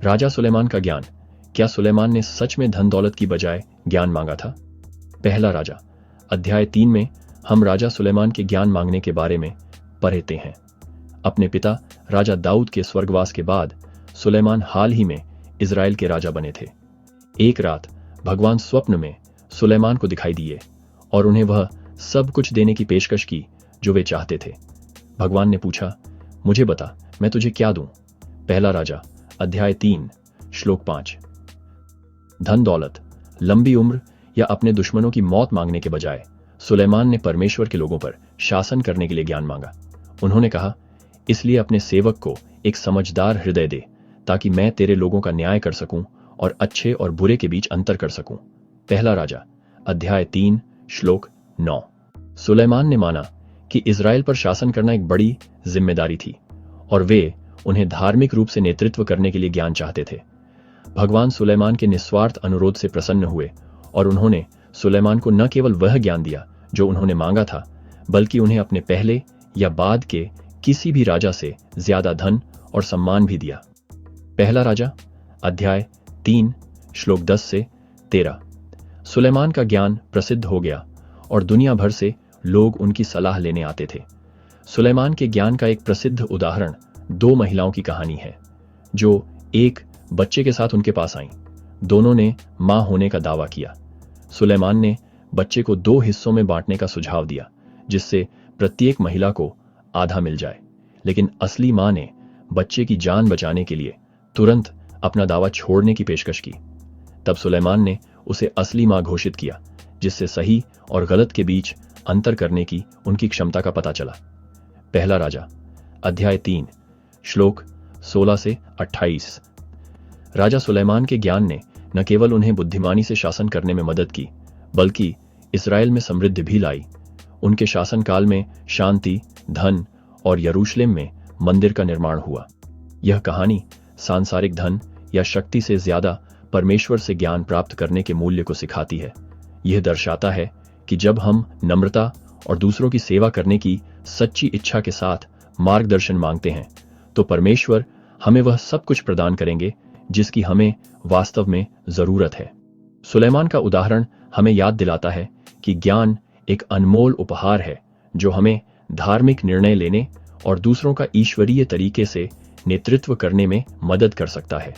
राजा सुलेमान का ज्ञान। क्या सुलेमान ने सच में धन दौलत की बजाय ज्ञान मांगा था? पहला राजा अध्याय 3 में हम राजा सुलेमान के ज्ञान मांगने के बारे में पढ़ते हैं। अपने पिता राजा दाऊद के स्वर्गवास के बाद सुलेमान हाल ही में इजराइल के राजा बने थे। एक रात भगवान स्वप्न में सुलेमान को दिखाई दिए और उन्हें वह सब कुछ देने की पेशकश की जो वे चाहते थे। भगवान ने पूछा, मुझे बता, मैं तुझे क्या दूं? पहला राजा अध्याय 3 श्लोक 5। धन दौलत, लंबी उम्र या अपने दुश्मनों की मौत मांगने के बजाय सुलेमान ने परमेश्वर के लोगों पर शासन करने के लिए ज्ञान मांगा। उन्होंने कहा, इसलिए अपने सेवक को एक समझदार हृदय दे ताकि मैं तेरे लोगों का न्याय कर सकूं और अच्छे और बुरे के बीच अंतर कर सकूं। पहला राजा अध्याय 3 श्लोक 9। सुलेमान ने माना कि इजराइल पर शासन करना एक बड़ी जिम्मेदारी थी और वे उन्हें धार्मिक रूप से नेतृत्व करने के लिए ज्ञान चाहते थे। भगवान सुलेमान के निस्वार्थ अनुरोध से प्रसन्न हुए और उन्होंने सुलेमान को न केवल वह ज्ञान दिया जो उन्होंने मांगा था, बल्कि उन्हें अपने पहले या बाद के किसी भी राजा से ज्यादा धन और सम्मान भी दिया। पहला राजा अध्याय 3 श्लोक 10 से 13। सुलेमान का ज्ञान प्रसिद्ध हो गया और दुनिया भर से लोग उनकी सलाह लेने आते थे। सुलेमान के ज्ञान का एक प्रसिद्ध उदाहरण 2 महिलाओं की कहानी है जो एक बच्चे के साथ उनके पास आईं। दोनों ने मां होने का दावा किया। सुलेमान ने बच्चे को 2 हिस्सों में बांटने का सुझाव दिया जिससे प्रत्येक महिला को आधा मिल जाए, लेकिन असली मां ने बच्चे की जान बचाने के लिए तुरंत अपना दावा छोड़ने की पेशकश की। तब सुलेमान ने उसे असली मां घोषित किया, जिससे सही और गलत के बीच अंतर करने की उनकी क्षमता का पता चला। पहला राजा अध्याय 3 श्लोक 16 से 28। राजा सुलेमान के ज्ञान ने न केवल उन्हें बुद्धिमानी से शासन करने में मदद की, बल्कि इस्राएल में समृद्धि भी लाई। उनके शासनकाल में शांति, धन और यरूशलेम में मंदिर का निर्माण हुआ। यह कहानी सांसारिक धन या शक्ति से ज्यादा परमेश्वर से ज्ञान प्राप्त करने के मूल्य को सिखाती है। यह दर्शाता है कि जब हम नम्रता और दूसरों की सेवा करने की सच्ची इच्छा के साथ मार्गदर्शन मांगते हैं, तो परमेश्वर हमें वह सब कुछ प्रदान करेंगे जिसकी हमें वास्तव में जरूरत है। सुलेमान का उदाहरण हमें याद दिलाता है कि ज्ञान एक अनमोल उपहार है जो हमें धार्मिक निर्णय लेने और दूसरों का ईश्वरीय तरीके से नेतृत्व करने में मदद कर सकता है।